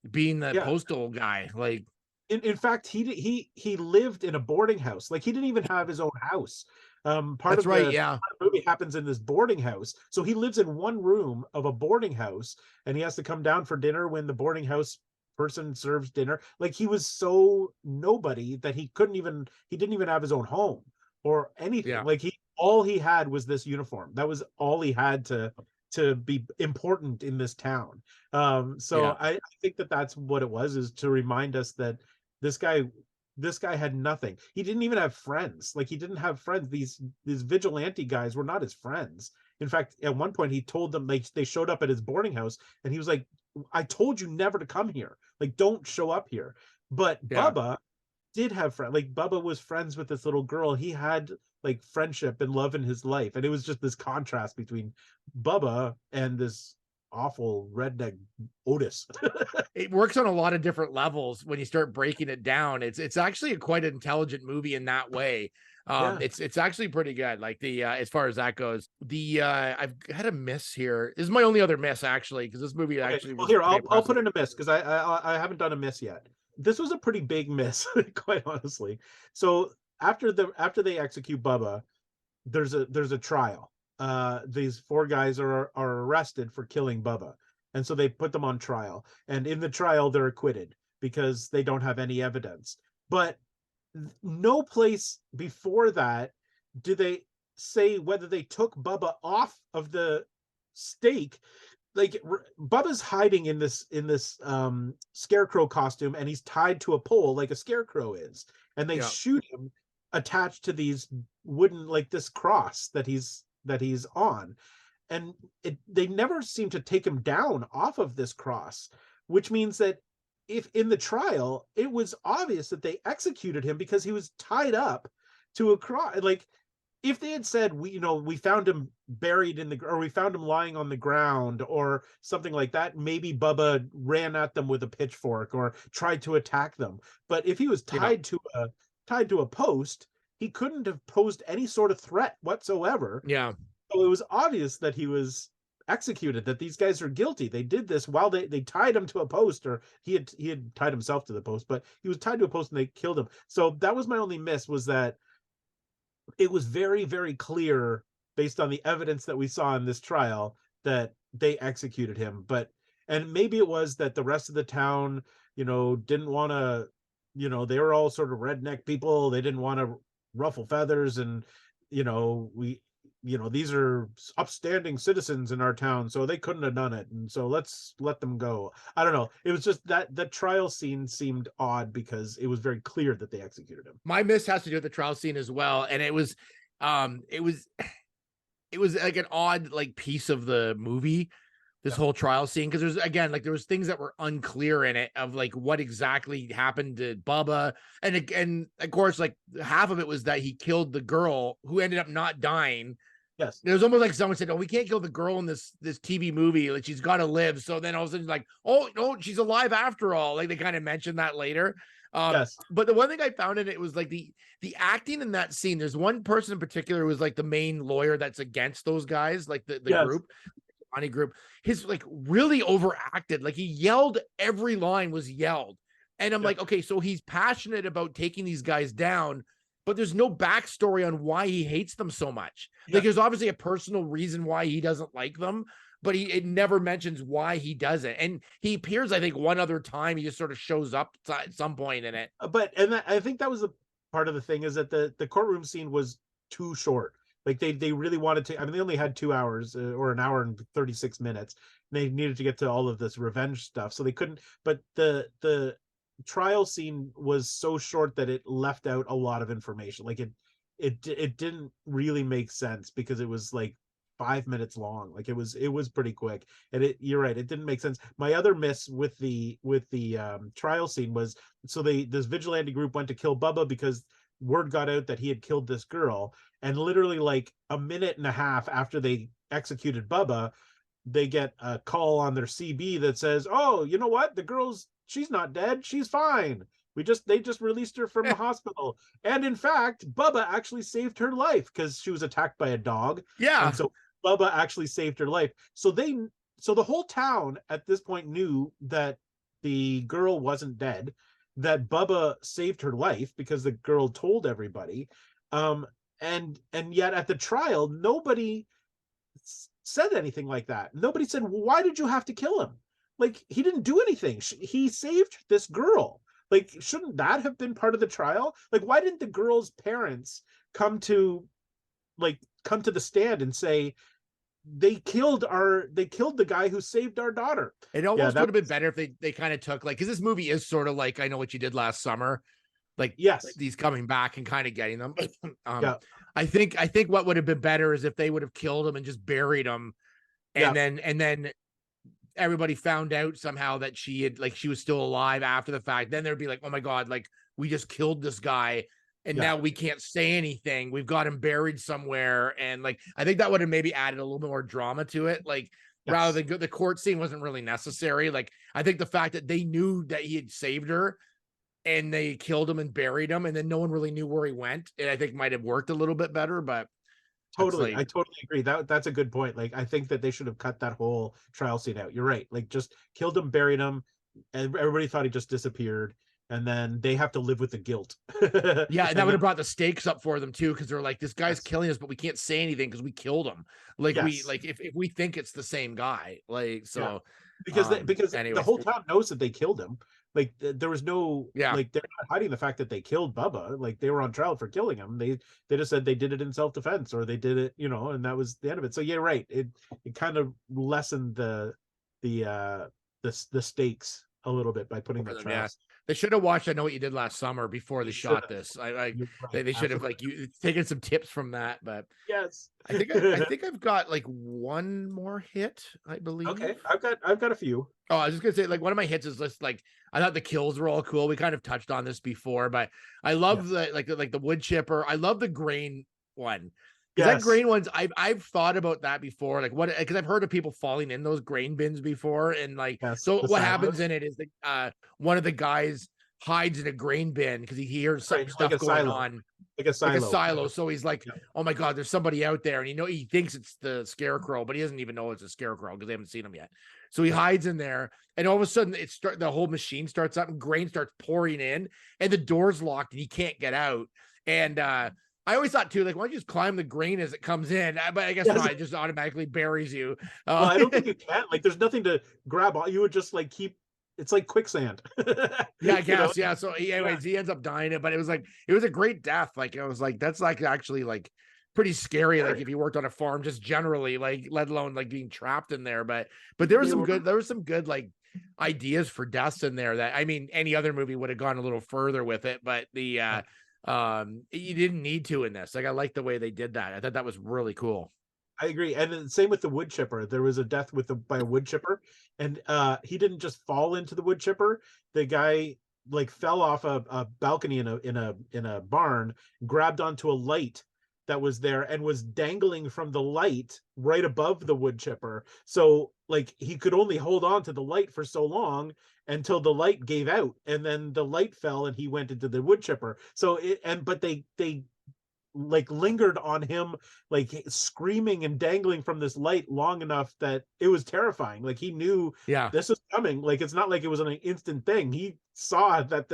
being the postal guy. Like, in fact, he lived in a boarding house. Like, he didn't even have his own house. Part of the movie happens in this boarding house. So he lives in one room of a boarding house, and he has to come down for dinner when the boarding house person serves dinner. Like, he was so nobody that he didn't even have his own home or anything. Like, all he had was this uniform. That was all he had to be important in this town. I think that's what it was, is to remind us that This guy had nothing. He didn't even have friends. Like, he didn't have friends. These vigilante guys were not his friends. In fact, at one point he told them, they showed up at his boarding house and he was like, I told you never to come here. Like, don't show up here. But Yeah. Bubba did have friends. Like, Bubba was friends with this little girl. He had like friendship and love in his life. And it was just this contrast between Bubba and this awful redneck Otis. It works on a lot of different levels when you start breaking it down. It's actually a quite an intelligent movie in that way. Yeah. It's actually pretty good. Like the as far as that goes, I've had a miss here. This is my only other miss actually, because this movie actually well, was here pretty I'll impressive. put in a miss because I haven't done a miss yet. This was a pretty big miss, quite honestly. So after they execute Bubba, there's a trial. These four guys are arrested for killing Bubba, and so they put them on trial. And in the trial, they're acquitted because they don't have any evidence. But no place before that do they say whether they took Bubba off of the stake. Like, Bubba's hiding in this scarecrow costume, and he's tied to a pole like a scarecrow is, and they shoot him attached to these wooden, like this cross that he's on, and they never seem to take him down off of this cross, which means that if in the trial it was obvious that they executed him because he was tied up to a cross. Like, if they had said, we found him buried or we found him lying on the ground or something like that, maybe Bubba ran at them with a pitchfork or tried to attack them. But if he was tied to a post, he couldn't have posed any sort of threat whatsoever. Yeah. So it was obvious that he was executed, that these guys are guilty. They did this while they tied him to a post, or he had tied himself to the post, but he was tied to a post and they killed him. So that was my only miss, was that it was very, very clear based on the evidence that we saw in this trial that they executed him. And maybe it was that the rest of the town, didn't want to, they were all sort of redneck people. They didn't want to ruffle feathers, and these are upstanding citizens in our town, so they couldn't have done it, and so let's let them go. I don't know. It was just that the trial scene seemed odd because it was very clear that they executed him. My miss has to do with the trial scene as well, and it was like an odd like piece of the movie, this whole trial scene, because there's, again, like, there was things that were unclear in it of like what exactly happened to Bubba, and of course, like, half of it was that he killed the girl who ended up not dying. Yes. It was almost like someone said, "Oh, we can't kill the girl in this TV movie. Like, she's got to live." So then all of a sudden, like, "Oh no, she's alive after all." Like, they kind of mentioned that later. Yes. But the one thing I found in it was like the acting in that scene. There's one person in particular who was like the main lawyer that's against those guys, like the group, the group. His, like, really overacted. Like, he yelled, every line was yelled, and I'm like, okay, so he's passionate about taking these guys down, but there's no backstory on why he hates them so much. Like, there's obviously a personal reason why he doesn't like them, but it never mentions why he doesn't. And he appears, I think, one other time. He just sort of shows up at some point in it. I think that was a part of the thing, is that the courtroom scene was too short. Like, they really wanted to. I mean, they only had 2 hours or an hour and 36 minutes. They needed to get to all of this revenge stuff, so they couldn't. But the trial scene was so short that it left out a lot of information. Like, it didn't really make sense because it was like 5 minutes long. Like, it was pretty quick, and you're right, it didn't make sense. My other miss with the trial scene was, so this vigilante group went to kill Bubba because word got out that he had killed this girl, and literally like a minute and a half after they executed Bubba, they get a call on their CB that says, "Oh, you know what? She's not dead. She's fine. They just released her from the hospital. And in fact, Bubba actually saved her life because she was attacked by a dog." Yeah. And so Bubba actually saved her life. So the whole town at this point knew that the girl wasn't dead, that Bubba saved her life because the girl told everybody. And yet at the trial, nobody said anything like that. Nobody said, "Well, why did you have to kill him? Like, he didn't do anything. He saved this girl." Like, shouldn't that have been part of the trial? Like, why didn't the girl's parents come to the stand and say, they killed the guy who saved our daughter. It almost would have been better if they kind of took like, because this movie is sort of like I Know What You Did Last Summer, like yes, he's coming back and kind of getting them. Yeah. I think what would have been better is if they would have killed him and just buried him, and then everybody found out somehow that she was still alive after the fact. Then there'd be like, oh my god, like we just killed this guy. And now we can't say anything. We've got him buried somewhere. And like, I think that would have maybe added a little bit more drama to it. Like, rather than the court scene wasn't really necessary. Like, I think the fact that they knew that he had saved her and they killed him and buried him, and then no one really knew where he went, and I think might have worked a little bit better. But totally, I totally agree. That's a good point. Like, I think that they should have cut that whole trial scene out. You're right. Like, just killed him, buried him, and everybody thought he just disappeared. And then they have to live with the guilt. Yeah, and that would have brought the stakes up for them too, because they're like, this guy's killing us, but we can't say anything because we killed him. Like if we think it's the same guy, like so. Because the whole town knows that they killed him. Like there was no like they're not hiding the fact that they killed Bubba. Like they were on trial for killing him. They just said they did it in self-defense, or they did it, and that was the end of it. So yeah, right. It kind of lessened the stakes a little bit by putting that trial. They should have watched I Know What You Did Last Summer before they shot this. They should have taken some tips from that. But yes, I think I've got like one more hit, I believe. Okay, I've got a few. Oh, I was just gonna say, like, one of my hits is just like, I thought the kills were all cool. We kind of touched on this before, but I love the wood chipper. I love the grain one. Because that grain ones, I've thought about that before. Like because I've heard of people falling in those grain bins before, and like so what happens in it is that one of the guys hides in a grain bin because he hears some stuff going on. Like a silo. So he's like, oh my god, there's somebody out there, and he thinks it's the Scarecrow, but he doesn't even know it's a Scarecrow because they haven't seen him yet. So he hides in there, and all of a sudden the whole machine starts up and grain starts pouring in, and the door's locked and he can't get out. And I always thought too, like, why don't you just climb the grain as it comes in? But I guess not, it just automatically buries you. Well, I don't think you can. Like, there's nothing to grab. You would just like keep. It's like quicksand. Yeah, I guess. Yeah. So he ends up dying. But it was a great death. Like, I was like, that's like actually like pretty scary. Like if you worked on a farm, just generally, like, let alone like being trapped in there. But there was some good like ideas for deaths in there that, I mean, any other movie would have gone a little further with it. But you didn't need to in this. Like, I like the way they did that. I thought that was really cool. I agree. And then same with the wood chipper. There was a death by a wood chipper, and he didn't just fall into the wood chipper. The guy like fell off a balcony in a barn, grabbed onto a light that was there, and was dangling from the light right above the wood chipper. So like he could only hold on to the light for so long until the light gave out, and then the light fell and he went into the wood chipper. So but they like lingered on him, like screaming and dangling from this light long enough that it was terrifying. Like he knew this was coming. Like it's not like it was an instant thing. He saw that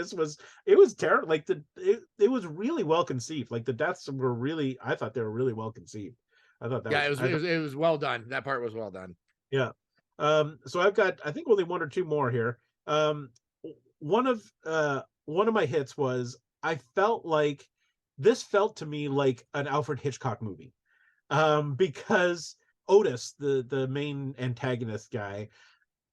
it was terrible. Like it was really well conceived. Like the deaths were really, I thought they were really well conceived. I thought that it was well done. That part was well done. Yeah. So I've got, I think, only one or two more here. One of my hits was, I felt like this felt to me like an Alfred Hitchcock movie, because Otis, the main antagonist guy,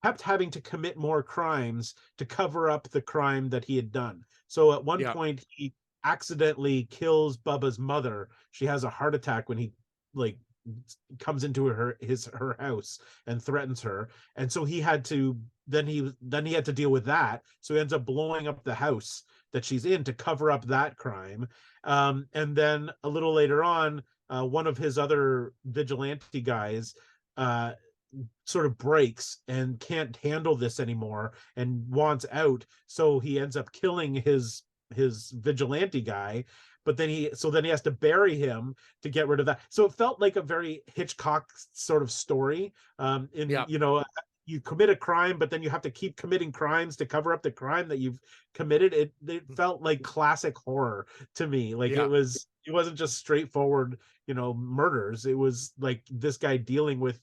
kept having to commit more crimes to cover up the crime that he had done. So at one point he accidentally kills Bubba's mother. She has a heart attack when he like comes into her house and threatens her, and so he had to deal with that. So he ends up blowing up the house that she's in to cover up that crime. And then a little later on, one of his other vigilante guys sort of breaks and can't handle this anymore and wants out. So he ends up killing his vigilante guy. But then he has to bury him to get rid of that. So it felt like a very Hitchcock sort of story. You commit a crime, but then you have to keep committing crimes to cover up the crime that you've committed. It felt like classic horror to me. Like it wasn't just straightforward, murders. It was like this guy dealing with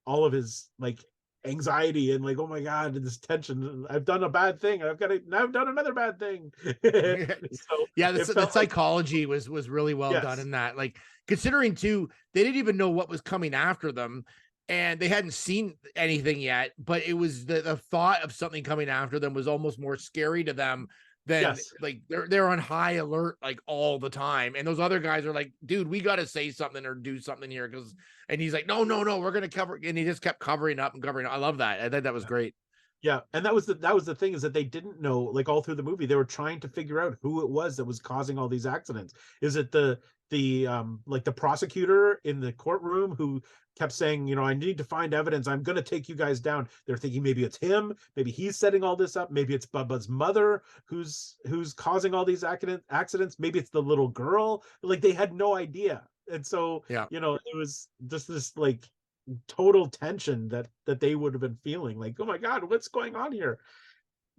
all of his like anxiety and like, oh my god, this tension. I've done a bad thing. I've done another bad thing. The psychology was really well done in that. Like, considering too, they didn't even know what was coming after them. And they hadn't seen anything yet, but it was the thought of something coming after them was almost more scary to them than like they're on high alert like all the time. And those other guys are like, dude, we got to say something or do something here and he's like, no, we're gonna cover, and he just kept covering up and covering up. I love that. I think that was great. Yeah, and that was the thing, is that they didn't know, like all through the movie, they were trying to figure out who it was that was causing all these accidents. Is it the like the prosecutor in the courtroom who kept saying, you know, I need to find evidence, I'm going to take you guys down. They're thinking maybe it's him, maybe he's setting all this up, maybe it's Bubba's mother who's causing all these accidents, maybe it's the little girl. Like they had no idea. And so, you know, it was just this like total tension that they would have been feeling, like, oh my god, what's going on here?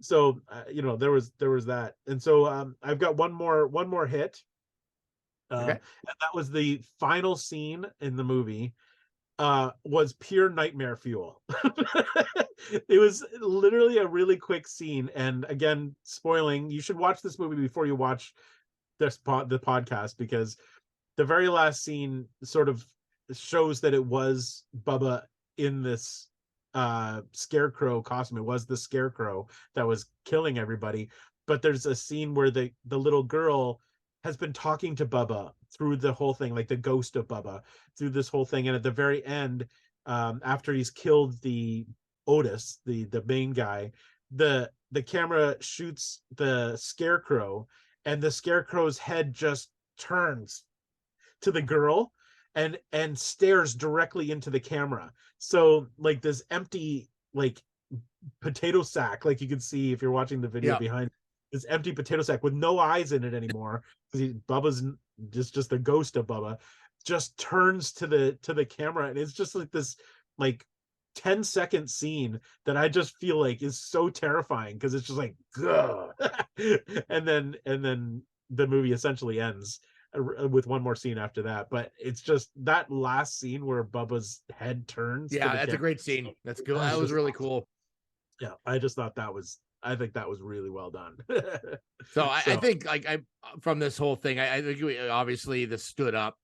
So you know, there was that. And so I've got one more hit. And that was the final scene in the movie. Was pure nightmare fuel. It was literally a really quick scene, and again, spoiling, you should watch this movie before you watch the podcast, because the very last scene sort of shows that it was Bubba in this Scarecrow costume. It was the Scarecrow that was killing everybody. But there's a scene where the little girl has been talking to Bubba through the whole thing, like the ghost of Bubba through this whole thing. And at the very end, after he's killed the Otis, the main guy, the camera shoots the Scarecrow, and the Scarecrow's head just turns to the girl and stares directly into the camera. So like this empty like potato sack, like you can see if you're watching the video behind, this empty potato sack with no eyes in it anymore, because Bubba's just the ghost of Bubba, just turns to the camera, and it's just like this like 10-second scene that I just feel like is so terrifying, because it's just like and then the movie essentially ends with one more scene after that. But it's just that last scene where Bubba's head turns. That's a great scene. That's good. That was really cool. Yeah, I just thought I think that was really well done. I think like from this whole thing, I think obviously this stood up.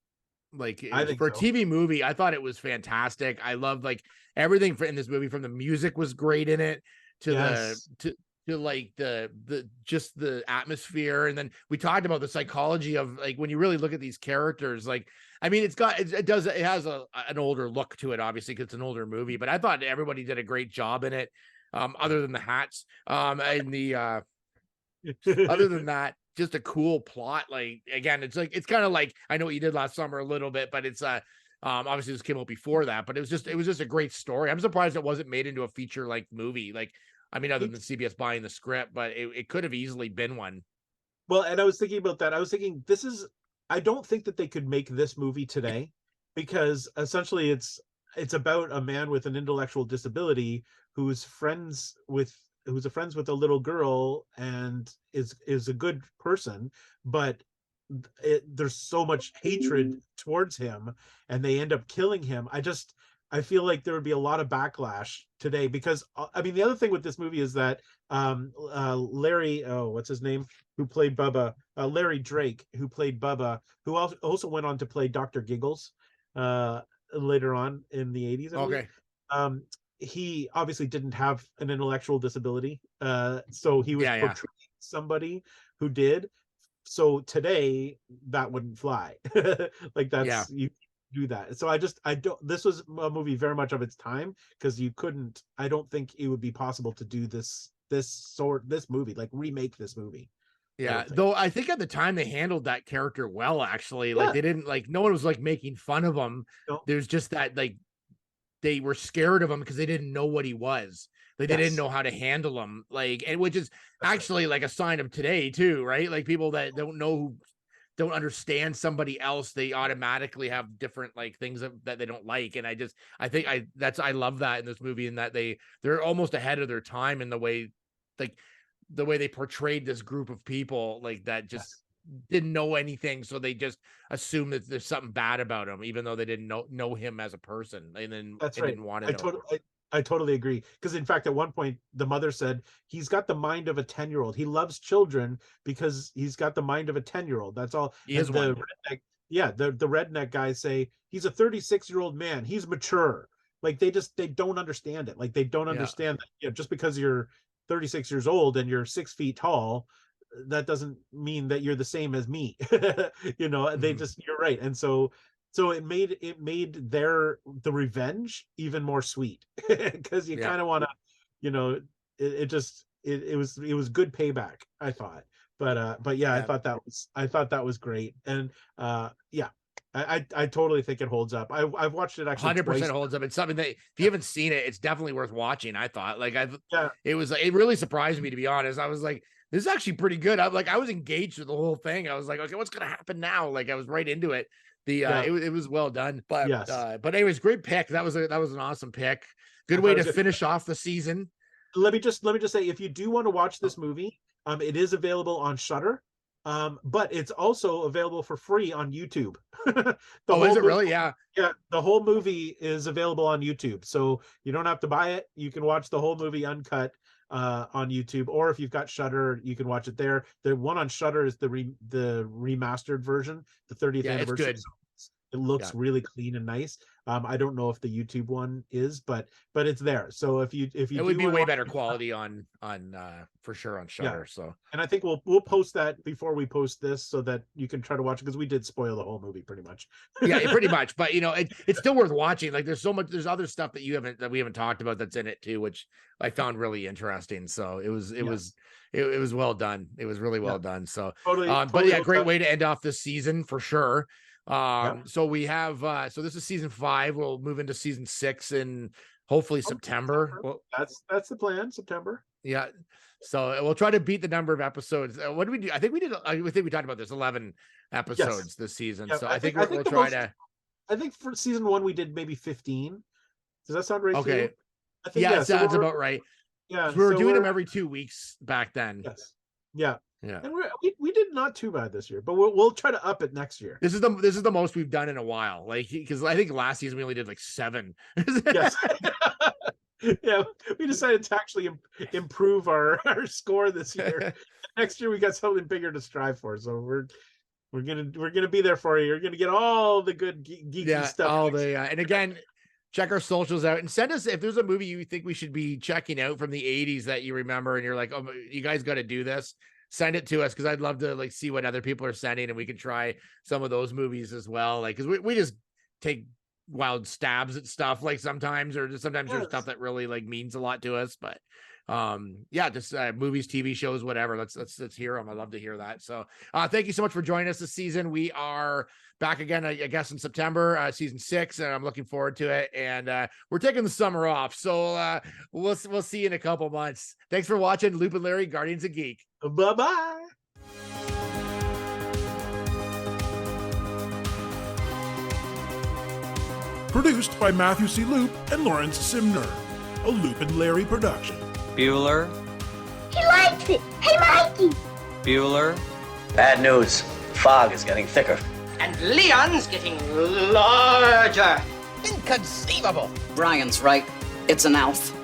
Like I think for a TV movie, I thought it was fantastic. I loved like everything in this movie, from the music was great in it to to like the just the atmosphere. And then we talked about the psychology of like when you really look at these characters, like I mean, it has an older look to it, obviously, because it's an older movie, but I thought everybody did a great job in it. Other than the hats, and the other than that, just a cool plot. Like again, it's kind of like I Know What You Did Last Summer a little bit, but it's obviously this came out before that, but it was just a great story. I'm surprised it wasn't made into a feature like movie. Like I mean, other than CBS buying the script, but it could have easily been one. Well, and I was thinking about that. I was thinking I don't think that they could make this movie today, because essentially it's about a man with an intellectual disability who's friends with a little girl and is a good person, but there's so much hatred towards him and they end up killing him. I feel like there would be a lot of backlash today, because I mean, the other thing with this movie is that Larry, what's his name, who played Bubba, Larry Drake, who played Bubba, who also went on to play Dr. Giggles later on in the 80s. Okay. He obviously didn't have an intellectual disability, so he was portraying somebody who did. So today that wouldn't fly. Like that's you do that. So I don't. This was a movie very much of its time, because you couldn't. I don't think it would be possible to do this movie, like remake this movie. Yeah, though I think at the time they handled that character well, actually. Like they didn't like, no one was like making fun of him. No. There's just that like they were scared of him because they didn't know what he was. Like they didn't know how to handle him. Like, and which is actually like a sign of today too, right? Like people that don't understand somebody else, they automatically have different like things that they don't like. And I love that in this movie, in that they're almost ahead of their time in the way they portrayed this group of people, like that just didn't know anything, so they just assume that there's something bad about him, even though they didn't know him as a person, and then didn't want to know. I totally agree, because in fact at one point the mother said he's got the mind of a 10-year-old. He loves children because he's got the mind of a 10-year-old. That's all. the redneck guys say he's a 36-year-old man. He's mature. Like they don't understand it. Like they don't understand that just because you're 36 years old and you're 6 feet tall, that doesn't mean that you're the same as me. They just, you're right. And so it made the revenge even more sweet because you kind of want to, it was good payback, I thought. But I thought that was great. And I totally think it holds up. I've watched it actually 100% twice. holds up. It's something that if you haven't seen it, it's definitely worth watching. I thought it really surprised me, to be honest. I was like, this is actually pretty good. I was engaged with the whole thing. I was like, okay, what's going to happen now? Like I was right into it. It was well done, but anyways, great pick. That was an awesome pick. Good way to finish off the season. Let me just say, if you do want to watch this movie, it is available on Shudder. But it's also available for free on YouTube. Is it really? Yeah. Yeah. The whole movie is available on YouTube. So you don't have to buy it. You can watch the whole movie uncut on YouTube, or if you've got Shudder, you can watch it there. The one on Shudder is the remastered version, the 30th anniversary. It's good. It looks really clean and nice. I don't know if the YouTube one is, but it's there. So if you it would be way better quality on for sure on Shudder. So, and I think we'll post that before we post this so that you can try to watch it, because we did spoil the whole movie pretty much. Pretty much. But it's still worth watching. Like there's other stuff that we haven't talked about that's in it too, which I found really interesting. So it was well done. It was really well done. So totally, great way to end off this season for sure. So we have so this is season 5. We'll move into season 6 in hopefully September. Well, that's the plan, September. Yeah. So we'll try to beat the number of episodes. What did we do? I think we talked about this 11 episodes this season. So I think we'll try to. I think for season 1 we did maybe 15. Does that sound right? Okay. I think, it sounds about right. Yeah. We were doing them every 2 weeks back then. Yes. Yeah. Yeah, and we did not too bad this year, but we'll try to up it next year. This is the most we've done in a while, like because I think last season we only did like 7. Yes. Yeah, we decided to actually improve our score this year. Next year we got something bigger to strive for, so we're gonna be there for you. You're gonna get all the good geeky stuff. And again, check our socials out and send us if there's a movie you think we should be checking out from the 80s that you remember and you're like, oh, you guys got to do this. Send it to us, because I'd love to see what other people are sending, and we can try some of those movies as well. Like, because we just take wild stabs at stuff like sometimes there's stuff that really means a lot to us. But just movies, TV shows, whatever. Let's hear them. I love to hear that. So thank you so much for joining us this season. We are back again, I guess, in September, season 6, and I'm looking forward to it. And we're taking the summer off, so we'll see you in a couple months. Thanks for watching Loop and Larry, Guardians of Geek. Bye-bye. Produced by Matthew C. Loop and Lawrence Simner. A Loop and Larry production. Bueller. He likes it. Hey, Mikey. Bueller. Bad news. Fog is getting thicker. And Leon's getting larger. Inconceivable. Brian's right. It's an elf.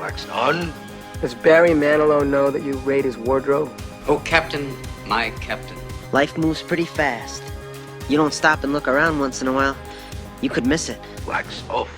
Wax on. Does Barry Manilow know that you raid his wardrobe? Oh, Captain, my captain. Life moves pretty fast. You don't stop and look around once in a while, you could miss it. Wax off.